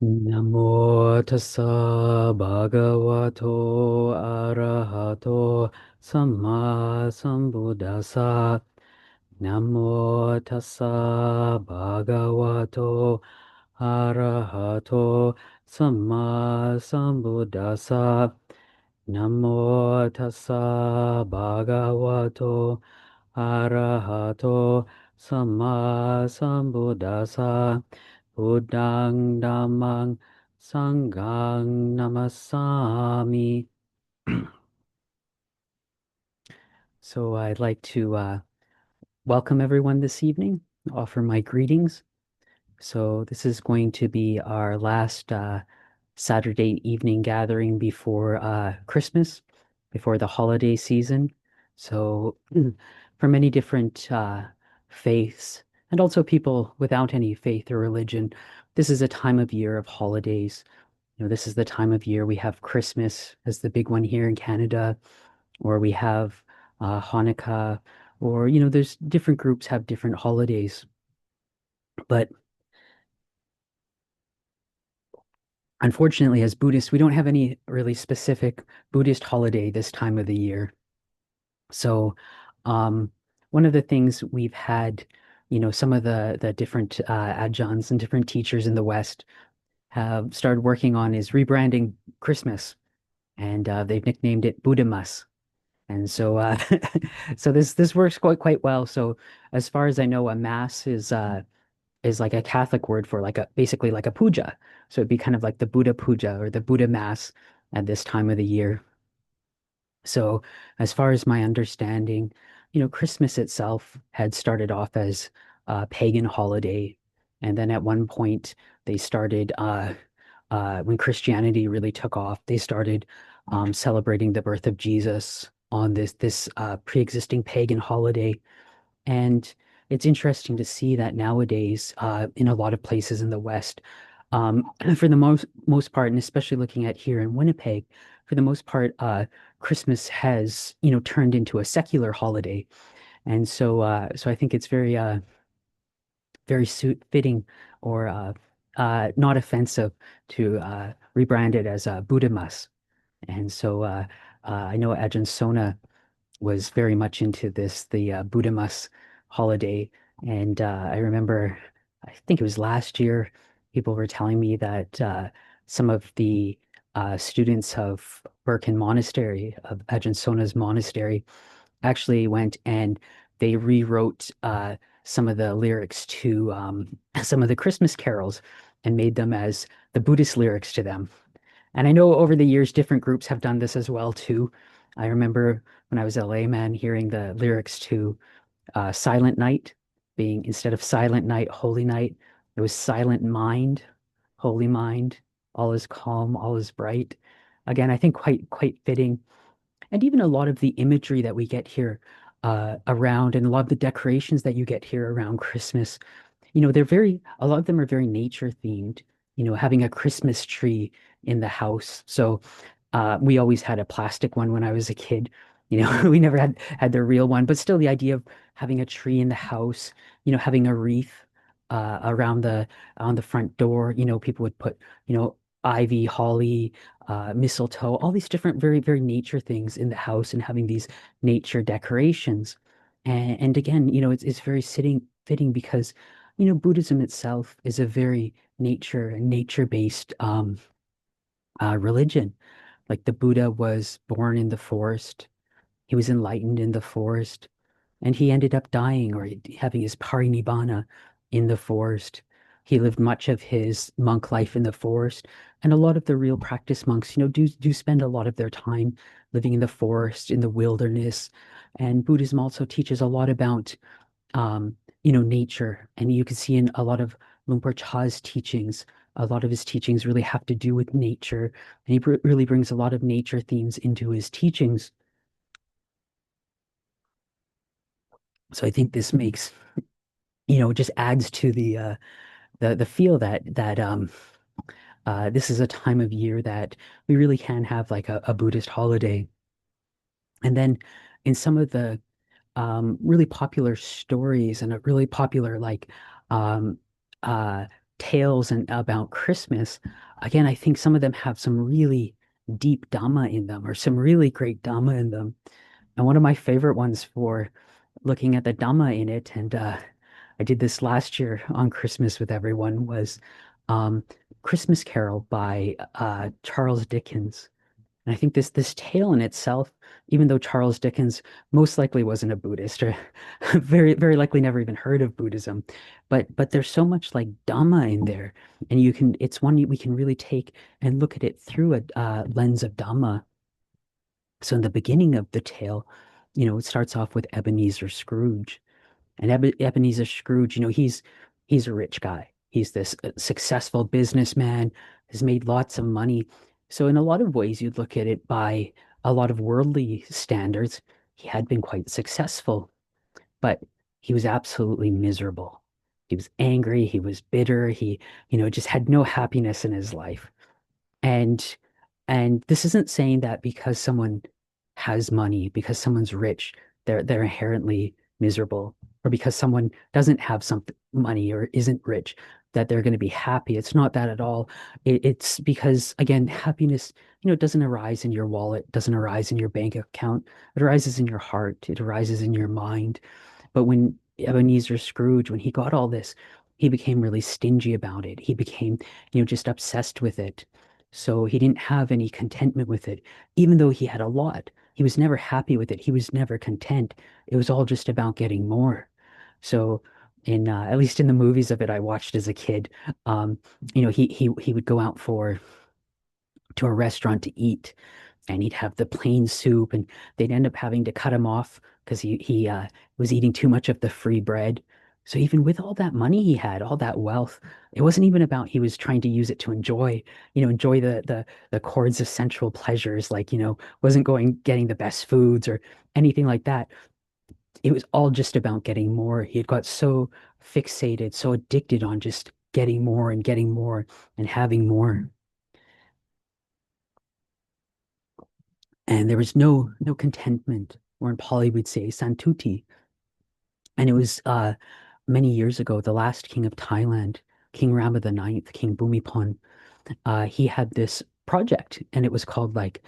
Namo tassa bhagavato arahato samma sambuddhassa. Namo tassa bhagavato arahato samma sambuddhassa. Namo tassa bhagavato arahato samma sambuddhassa. Buddhang Dhammang Sanghang Namasami. So I'd like to welcome everyone this evening, offer my greetings. So this is going to be our last Saturday evening gathering before Christmas, before the holiday season. So for many different faiths and also people without any faith or religion, this is a time of year of holidays. This is the time of year we have Christmas as the big one here in Canada, or we have Hanukkah, or, there's different groups have different holidays. But unfortunately, as Buddhists, we don't have any really specific Buddhist holiday this time of the year. So, um, one of the things we've had, some of the different adjuncts and different teachers in the West have started working on is rebranding Christmas, and they've nicknamed it Buddhamas. And so so this works quite well. So as far as I know, a mass is like a Catholic word for like a basically like a puja. So it'd be kind of like the Buddha puja or the Buddha mass at this time of the year. So as far as my understanding, Christmas itself had started off as a pagan holiday. And then at one point they started when Christianity really took off, they started celebrating the birth of Jesus on this pre-existing pagan holiday. And it's interesting to see that nowadays, in a lot of places in the West, for the most part, and especially looking at here in Winnipeg, for the most part, Christmas has, turned into a secular holiday. And so I think it's very suit fitting or not offensive to rebrand it as Buddhamas. And so I know Ajahn Sona was very much into this, the Buddhamas holiday. And I remember, I think it was last year, people were telling me that some of the students of Birken Monastery, of Ajahn Sona's monastery, actually went and they rewrote some of the lyrics to some of the Christmas carols and made them as the Buddhist lyrics to them. And I know over the years, different groups have done this as well too. I remember when I was a layman hearing the lyrics to Silent Night being instead of Silent Night, Holy Night, it was Silent Mind, Holy Mind, all is calm, all is bright. Again, I think quite fitting. And even a lot of the imagery that we get here around and a lot of the decorations that you get here around Christmas, a lot of them are very nature themed, having a Christmas tree in the house. So we always had a plastic one when I was a kid. We never had the real one, but still the idea of having a tree in the house, having a wreath around the on the front door, people would put, ivy, holly, mistletoe, all these different very nature things in the house and having these nature decorations. And again, it's very fitting because, Buddhism itself is a very nature-based religion. Like the Buddha was born in the forest, he was enlightened in the forest, and he ended up dying or having his parinibbana in the forest. He lived much of his monk life in the forest, and a lot of the real practice monks, do spend a lot of their time living in the forest, in the wilderness. And Buddhism also teaches a lot about nature. And you can see in a lot of Luang Por Cha's teachings, a lot of his teachings really have to do with nature. And he really brings a lot of nature themes into his teachings. So I think this makes, just adds to the feel that this is a time of year that we really can have like a Buddhist holiday. And then in some of the really popular stories and a really popular like um, tales and about Christmas, again, I think some of them have some really deep Dhamma in them or some really great Dhamma in them. And one of my favorite ones for looking at the Dhamma in it, and I did this last year on Christmas with everyone, was um, Christmas Carol by Charles Dickens. And I think this tale in itself, even though Charles Dickens most likely wasn't a Buddhist or very likely never even heard of Buddhism, but there's so much like Dhamma in there, and you can it's one we can really take and look at it through a lens of Dhamma. So in the beginning of the tale, it starts off with Ebenezer Scrooge, and Ebenezer Scrooge, he's a rich guy. He's this successful businessman, has made lots of money. So in a lot of ways, you'd look at it by a lot of worldly standards. He had been quite successful, but he was absolutely miserable. He was angry. He was bitter. He just had no happiness in his life. And and this isn't saying that because someone has money, because someone's rich, they're inherently miserable, or because someone doesn't have some money or isn't rich, that they're going to be happy. It's not that at all. It's because again, happiness, doesn't arise in your wallet, doesn't arise in your bank account. It arises in your heart. It arises in your mind. But when Ebenezer Scrooge, when he got all this, he became really stingy about it. He became, just obsessed with it. So he didn't have any contentment with it, even though he had a lot. He was never happy with it. He was never content. It was all just about getting more. So in at least in the movies of it I watched as a kid, um, he would go out for to a restaurant to eat, and he'd have the plain soup, and they'd end up having to cut him off because he was eating too much of the free bread. So even with all that money he had, all that wealth, it wasn't even about he was trying to use it to enjoy the chords of sensual pleasures, like, wasn't going getting the best foods or anything like that. It was all just about getting more. He had got so fixated, so addicted on just getting more and having more. And there was no contentment, or in Pali we'd say santuti. And it was many years ago, the last king of Thailand, King Rama the Ninth, King Bhumibol, he had this project, and it was called like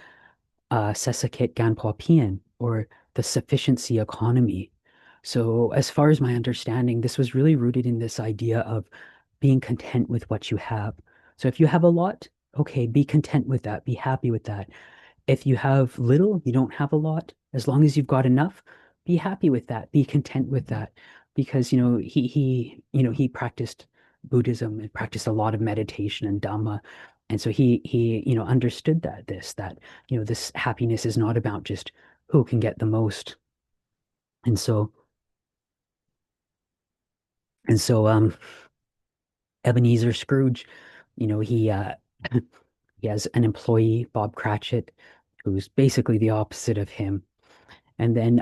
Sesakit Ganpo Pian, or the sufficiency economy. So, as far as my understanding, this was really rooted in this idea of being content with what you have. So, if you have a lot, okay, be content with that, be happy with that. If you have little, you don't have a lot, as long as you've got enough, be happy with that, be content with that. Because, he practiced Buddhism and practiced a lot of meditation and Dhamma. And so he understood that, this happiness is not about just who can get the most. And so, and so Ebenezer Scrooge, he he has an employee, Bob Cratchit, who's basically the opposite of him. And then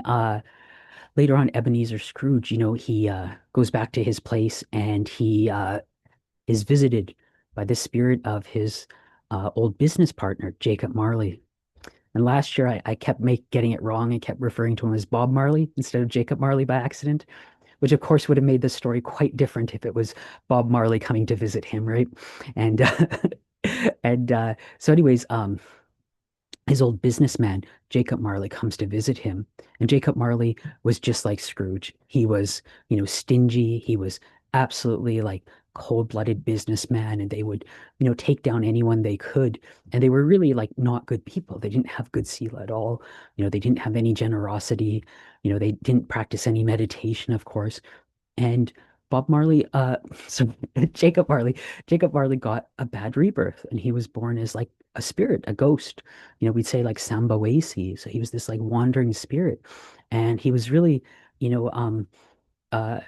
later on, Ebenezer Scrooge, he goes back to his place, and he is visited by the spirit of his old business partner, Jacob Marley. And last year, I kept getting it wrong and kept referring to him as Bob Marley instead of Jacob Marley by accident, which of course would have made the story quite different if it was Bob Marley coming to visit him, right? And so, anyways, his old businessman, Jacob Marley, comes to visit him. And Jacob Marley was just like Scrooge. He was, stingy. He was absolutely like cold-blooded businessman, and they would, take down anyone they could. And they were really like not good people. They didn't have good sila at all. They didn't have any generosity. They didn't practice any meditation, of course. And Bob Marley, so Jacob Marley, Jacob Marley got a bad rebirth, and he was born as like a spirit, a ghost. We'd say like Sambawesi. So he was this like wandering spirit, and he was really, you know, um,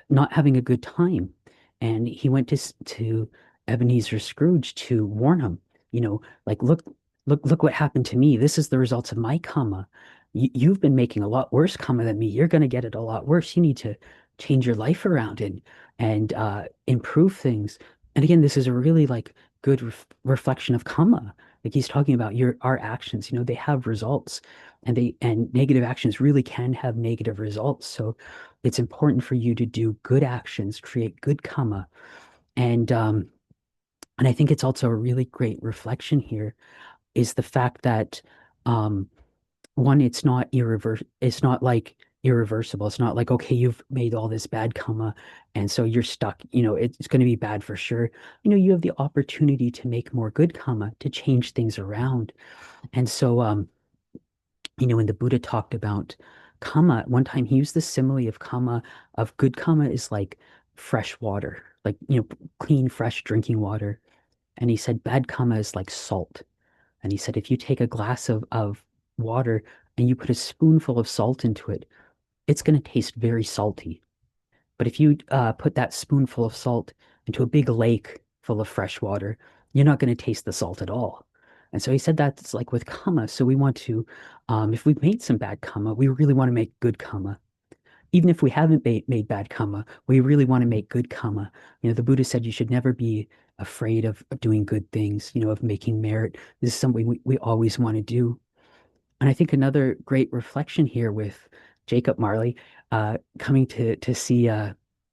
not having a good time. And he went to Ebenezer Scrooge to warn him, like, look what happened to me. This is the results of my karma. You've been making a lot worse karma than me. You're going to get it a lot worse. You need to change your life around and improve things. And again, this is a really like good reflection of karma. Like he's talking about our actions, they have results, and negative actions really can have negative results. So it's important for you to do good actions, create good karma. And And I think it's also a really great reflection here is the fact that um, one, it's not like irreversible. It's not like, okay, you've made all this bad karma and so you're stuck. It's going to be bad for sure. You have the opportunity to make more good karma, to change things around. And so, when the Buddha talked about karma, one time he used the simile of karma, of good karma is like fresh water, like, clean, fresh drinking water. And he said bad karma is like salt. And he said, if you take a glass of water and you put a spoonful of salt into it, it's going to taste very salty. But if you put that spoonful of salt into a big lake full of fresh water, you're not going to taste the salt at all. And so he said that's like with karma. So we want to, if we've made some bad karma, we really want to make good karma. Even if we haven't made bad karma, we really want to make good karma. The Buddha said you should never be afraid of doing good things, of making merit. This is something we always want to do. And I think another great reflection here with Jacob Marley coming to see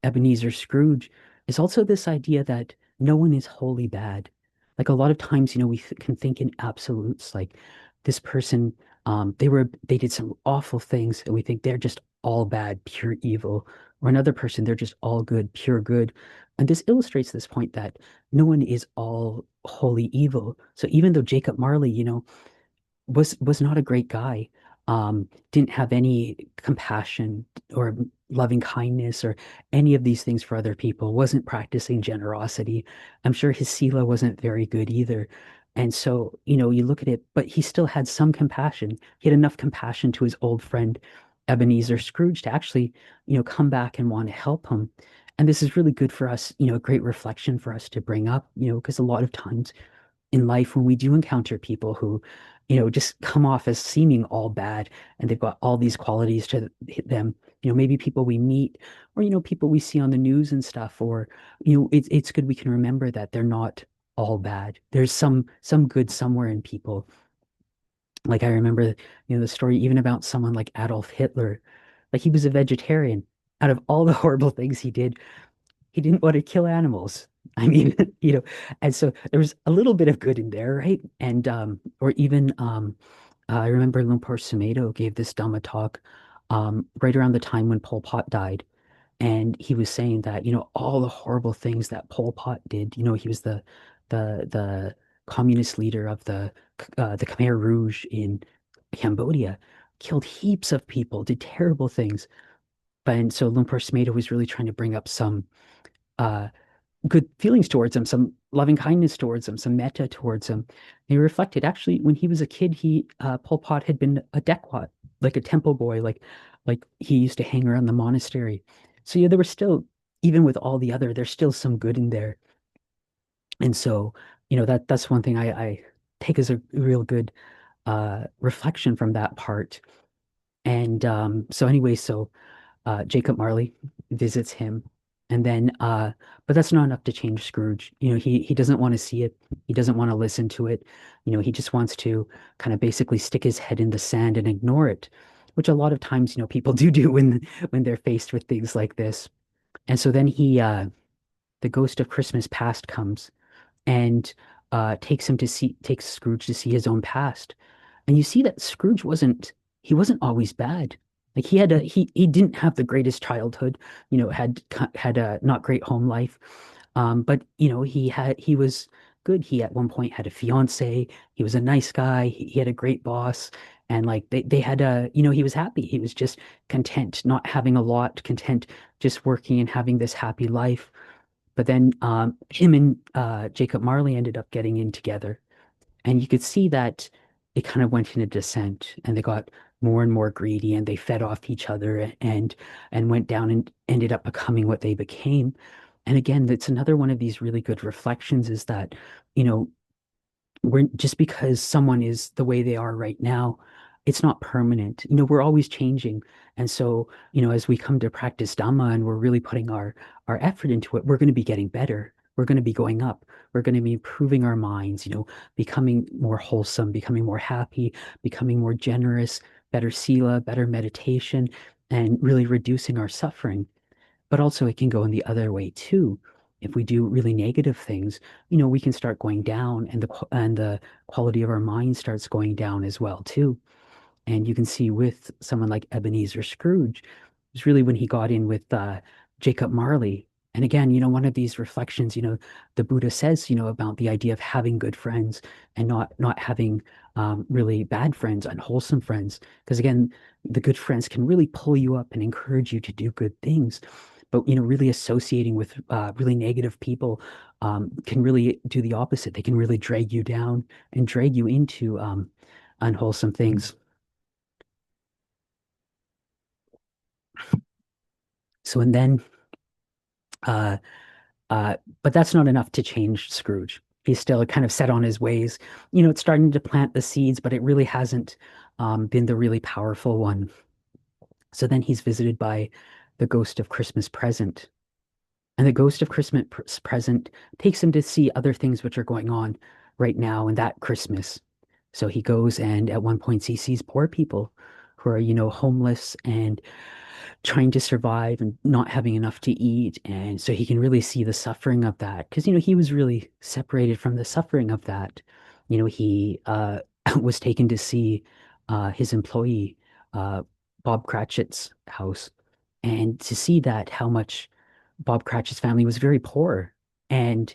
Ebenezer Scrooge is also this idea that no one is wholly bad. Like a lot of times, we can think in absolutes, like this person, they did some awful things, and we think they're just all bad, pure evil, or another person, they're just all good, pure good. And this illustrates this point that no one is all wholly evil. So even though Jacob Marley, was not a great guy. Didn't have any compassion or loving kindness or any of these things for other people, wasn't practicing generosity. I'm sure his sila wasn't very good either. And so, you look at it, but he still had some compassion. He had enough compassion to his old friend Ebenezer Scrooge to actually, come back and want to help him. And this is really good for us, a great reflection for us to bring up, because a lot of times in life when we do encounter people who, just come off as seeming all bad and they've got all these qualities to them, maybe people we meet or, people we see on the news and stuff, or, it's good we can remember that they're not all bad. There's some good somewhere in people. Like I remember, the story even about someone like Adolf Hitler. Like he was a vegetarian. Out of all the horrible things he didn't want to kill animals. I mean, and so there was a little bit of good in there, right? And or even I remember Lumpur Sumedho gave this Dhamma talk right around the time when Pol Pot died, and he was saying that all the horrible things that Pol Pot did. He was the communist leader of the Khmer Rouge in Cambodia, killed heaps of people, did terrible things. But and so Lumpur Sumedho was really trying to bring up some uh, good feelings towards him, some loving kindness towards him, some metta towards him. He reflected actually when he was a kid, Pol Pot had been a Dekwat, like a temple boy, like he used to hang around the monastery. So yeah, there was still, even with all the other, there's still some good in there. And so, that's one thing I take as a real good reflection from that part. And so anyway, so Jacob Marley visits him, and then but that's not enough to change Scrooge. He doesn't want to see it. He doesn't want to listen to it. He just wants to kind of basically stick his head in the sand and ignore it, which a lot of times, people do when they're faced with things like this. And so then the ghost of Christmas past comes and takes Scrooge to see his own past. And you see that Scrooge he wasn't always bad. Like he didn't have the greatest childhood, had a not great home life. But he was good. He at one point had a fiance. He was a nice guy. He had a great boss. And like they had he was happy. He was just content, not having a lot, content just working and having this happy life. But then him and Jacob Marley ended up getting in together. And you could see that it kind of went in a descent and they got more and more greedy and they fed off each other and went down and ended up becoming what they became. And again, that's another one of these really good reflections is that, you know, we're just because someone is the way they are right now, it's not permanent. We're always changing. And so, as we come to practice Dhamma and we're really putting our effort into it, we're going to be getting better. We're going to be going up. We're going to be improving our minds, becoming more wholesome, becoming more happy, becoming more generous, better sila, better meditation, and really reducing our suffering. But also it can go in the other way too. if we do really negative things, we can start going down, and the quality of our mind starts going down as well too. And you can see with someone like Ebenezer Scrooge, it's really when he got in with Jacob Marley. And again, one of these reflections, the Buddha says, about the idea of having good friends and not having really bad friends, unwholesome friends. Because again, the good friends can really pull you up and encourage you to do good things. But really associating with really negative people can really do the opposite. They can really drag you down and drag you into unwholesome things. So and then uh uh but that's not enough to change Scrooge. He's still kind of set on his ways. It's starting to plant the seeds, but it really hasn't been the really powerful one. So then he's visited by the ghost of Christmas present. And the ghost of Christmas present takes him to see other things which are going on right now in that Christmas. So he goes, and at one point he sees poor people who are, homeless and trying to survive and not having enough to eat. And so he can really see the suffering of that because, he was really separated from the suffering of that. He was taken to see his employee, uh, Bob Cratchit's house, and to see that how much Bob Cratchit's family was very poor. And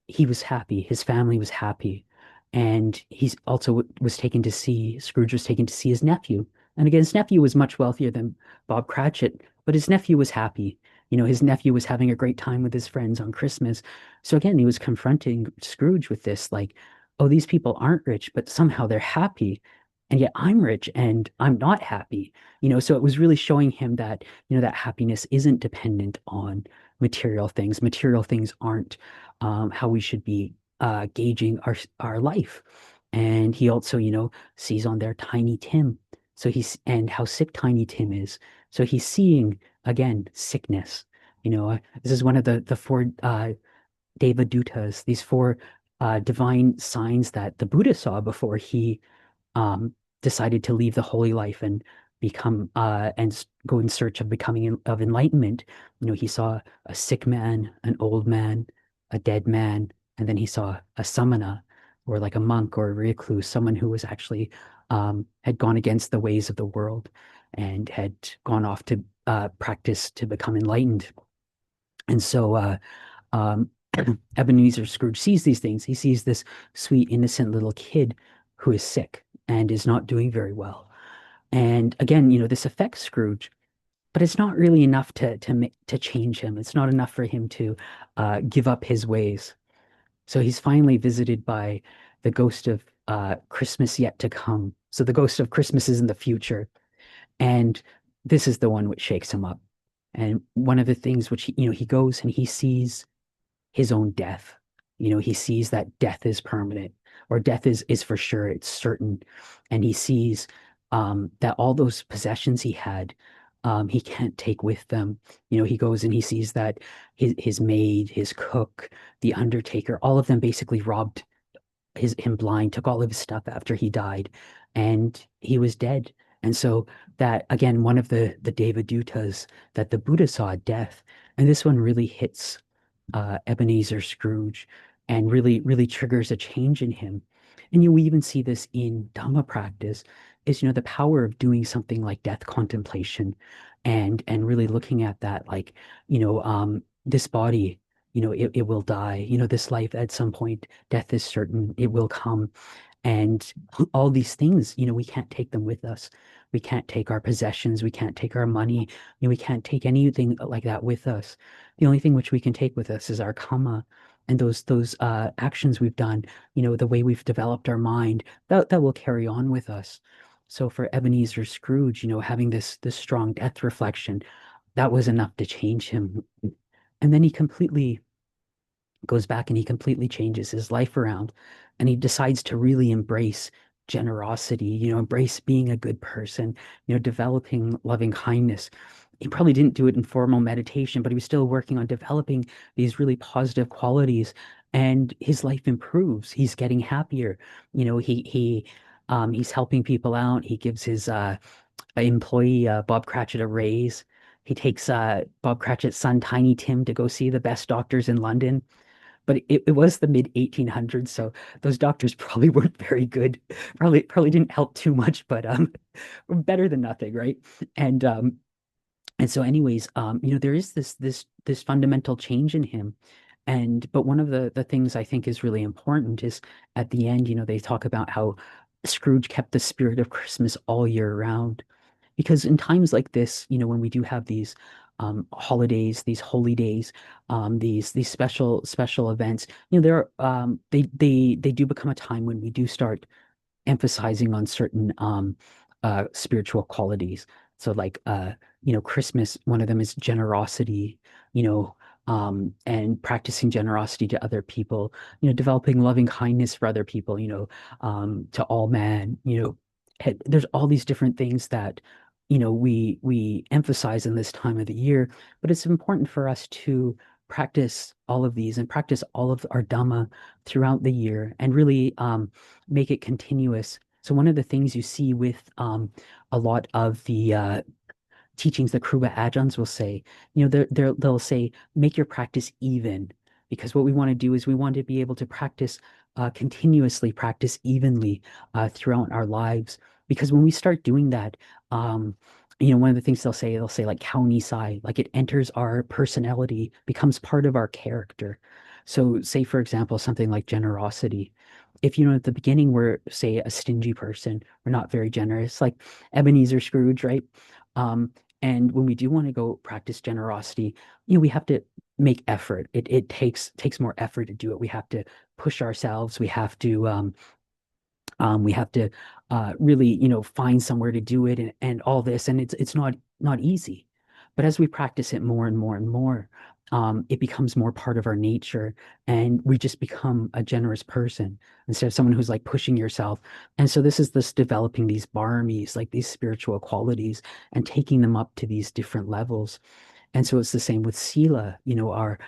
he was happy. His family was happy. And he's also was taken to see, Scrooge was taken to see his nephew. And again, his nephew was much wealthier than Bob Cratchit, but his nephew was happy. His nephew was having a great time with his friends on Christmas. So again, he was confronting Scrooge with this, like, oh, these people aren't rich, but somehow they're happy. And yet I'm rich and I'm not happy. So it was really showing him that, that happiness isn't dependent on material things. Material things aren't how we should be gauging our life. And he also, sees on there Tiny Tim. So he's and how sick Tiny Tim is. So he's seeing again sickness. This is one of the four Devadutas, these four divine signs that the Buddha saw before he um, decided to leave the holy life and become go in search of becoming of enlightenment. He saw a sick man, an old man, a dead man, and then he saw a samana, or like a monk or a recluse, someone who was actually had gone against the ways of the world and had gone off to practice to become enlightened. And so um, Ebenezer Scrooge sees these things. He sees this sweet, innocent little kid who is sick and is not doing very well. And again, this affects Scrooge, but it's not really enough to change him. It's not enough for him to give up his ways. So he's finally visited by the ghost of Christmas yet to come. So the ghost of Christmas is in the future, and this is the one which shakes him up. And one of the things which he goes and he sees his own death. He sees that death is permanent, or death is for sure, it's certain. And he sees that all those possessions he had, he can't take with them. He goes and he sees that his maid, his cook, the undertaker, all of them basically robbed him blind, took all of his stuff after he died, and he was dead. And so that again, one of the Devadutas that the Buddha saw death, and this one really hits Ebenezer Scrooge and really triggers a change in him. And we even see this in Dhamma practice is, the power of doing something like death contemplation and really looking at that like, this body, it will die, this life at some point, death is certain, it will come. And all these things, we can't take them with us. We can't take our possessions. We can't take our money. We can't take anything like that with us. The only thing which we can take with us is our karma and those actions we've done, the way we've developed our mind, that will carry on with us. So for Ebenezer Scrooge, having this strong death reflection, that was enough to change him. And then he completely goes back and he completely changes his life around, and he decides to really embrace generosity, embrace being a good person, developing loving kindness. He probably didn't do it in formal meditation, but he was still working on developing these really positive qualities, and his life improves. He's getting happier. He's helping people out. He gives his employee Bob Cratchit a raise. he takes Bob Cratchit's son, Tiny Tim, to go see the best doctors in London. But it was the mid 1800s, so those doctors probably weren't very good. Probably didn't help too much, but better than nothing, right? And and so anyways, there is this fundamental change in him. And but one of the things I think is really important is at the end, they talk about how Scrooge kept the spirit of Christmas all year round. Because in times like this, when we do have these holidays, these holy days, these special events, there they do become a time when we do start emphasizing on certain spiritual qualities. So like Christmas, one of them is generosity, and practicing generosity to other people, developing loving kindness for other people, to all men, there's all these different things that we emphasize in this time of the year, but it's important for us to practice all of these and practice all of our Dhamma throughout the year and really make it continuous. So one of the things you see with a lot of the teachings that Kruba Ajahns will say, they'll say, make your practice even. Because what we want to do is we want to be able to practice continuously, practice evenly throughout our lives. Because when we start doing that, one of the things they'll say like Kauni Sai, like it enters our personality, becomes part of our character. So say, for example, something like generosity. If at the beginning we're, say, a stingy person, we're not very generous, like Ebenezer Scrooge, right? Um, and when we do want to go practice generosity, we have to make effort. It takes more effort to do it. We have to push ourselves. We have to really, find somewhere to do it and all this. And it's not easy. But as we practice it more and more and more, it becomes more part of our nature, and we just become a generous person instead of someone who's like pushing yourself. And so this developing these baramis, like these spiritual qualities, and taking them up to these different levels. And so it's the same with sila, our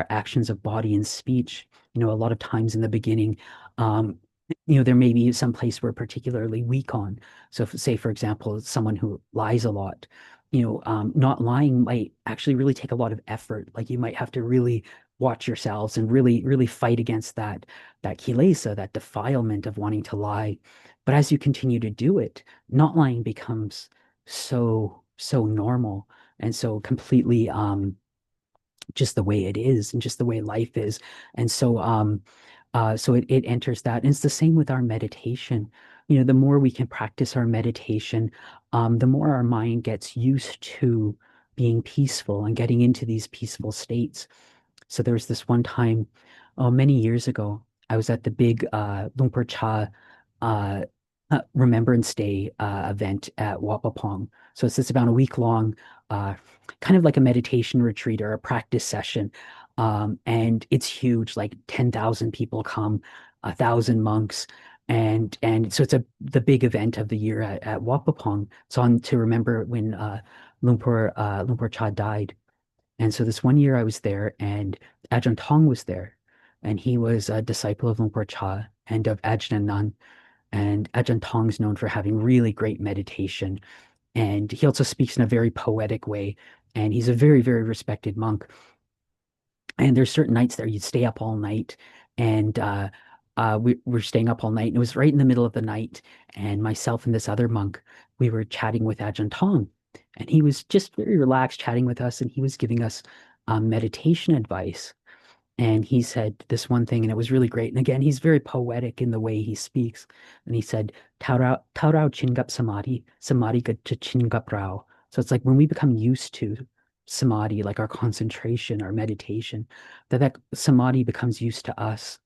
actions of body and speech. A lot of times in the beginning, um, there may be some place we're particularly weak on. So if, say, for example, someone who lies a lot, not lying might actually really take a lot of effort. Like you might have to really watch yourselves and really, really fight against that kilesa, that defilement of wanting to lie. But as you continue to do it, not lying becomes so normal and so completely just the way it is and just the way life is. And so it enters that. And it's the same with our meditation. The more we can practice our meditation, the more our mind gets used to being peaceful and getting into these peaceful states. So there was this one time, oh, many years ago, I was at the big Lumpur Cha uh, Remembrance Day event at Wapapong. So it's about a week long, uh, kind of like a meditation retreat or a practice session. And it's huge, like 10,000 people come, 1,000 monks. And so it's the big event of the year at Wapapong. It's on to remember when Lumpur Cha died. And so this one year I was there and Ajahn Tong was there. And he was a disciple of Lumpur Cha and of Ajahn Nando. And Ajahn Tong's known for having really great meditation. And he also speaks in a very poetic way. And he's a very, very respected monk. And there's certain nights there you'd stay up all night. And we were staying up all night. And it was right in the middle of the night. And myself and this other monk, we were chatting with Ajahn Tong. And he was just very relaxed chatting with us. And he was giving us meditation advice. And he said this one thing, and it was really great. And again, he's very poetic in the way he speaks. And he said, Taurao chingap samadhi, samadhi ga chingap rao. So it's like when we become used to samadhi, like our concentration, our meditation, that samadhi becomes used to us.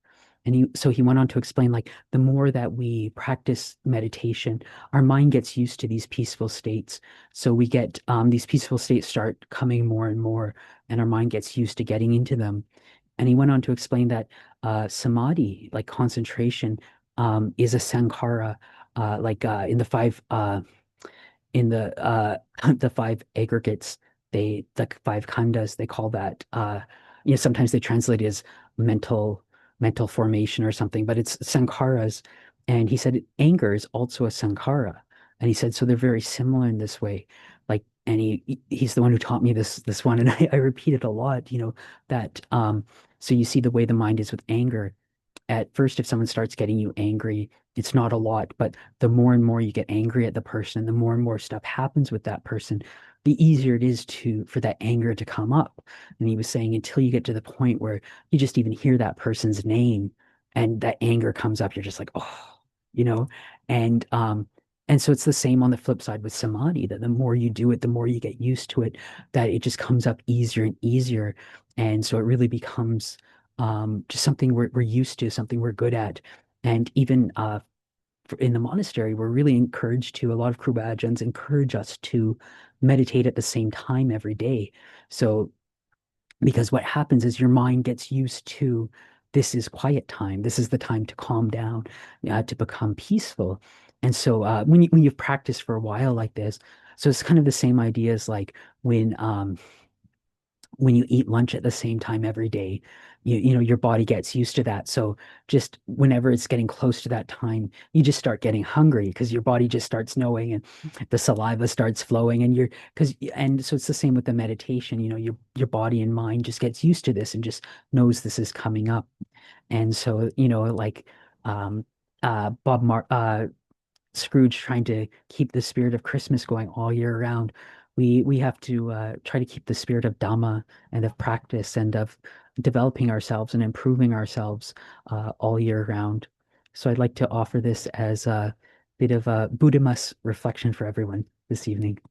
And he went on to explain, like, the more that we practice meditation, our mind gets used to these peaceful states. So we get these peaceful states start coming more and more, and our mind gets used to getting into them. And he went on to explain that samadhi, like concentration, is a sankhara, like in the the five aggregates, the five khandas, they call that sometimes they translate it as mental formation or something, but it's sankharas. And he said anger is also a sankhara. And he said so they're very similar in this way. Like and he's the one who taught me this one, and I repeat it a lot, that so you see the way the mind is with anger. At first, if someone starts getting you angry, it's not a lot, but the more and more you get angry at the person, the more and more stuff happens with that person, the easier it is to for that anger to come up. And he was saying until you get to the point where you just even hear that person's name and that anger comes up, you're just like, oh, you know, and and so it's the same on the flip side with samadhi, that the more you do it, the more you get used to it, that it just comes up easier and easier. And so it really becomes just something we're used to, something we're good at. And even in the monastery, we're really encouraged to, a lot of Kruba Ajahns encourage us to meditate at the same time every day. So, because what happens is your mind gets used to this is quiet time, this is the time to calm down, to become peaceful. And so, when you've practiced for a while like this, so it's kind of the same idea as like when you eat lunch at the same time every day, your body gets used to that. So just whenever it's getting close to that time, you just start getting hungry because your body just starts knowing, and the saliva starts flowing, and and so it's the same with the meditation, your body and mind just gets used to this and just knows this is coming up. And so, like um Bob Mar Scrooge trying to keep the spirit of Christmas going all year round. We have to try to keep the spirit of Dhamma and of practice and of developing ourselves and improving ourselves all year round. So I'd like to offer this as a bit of a Buddhamas reflection for everyone this evening.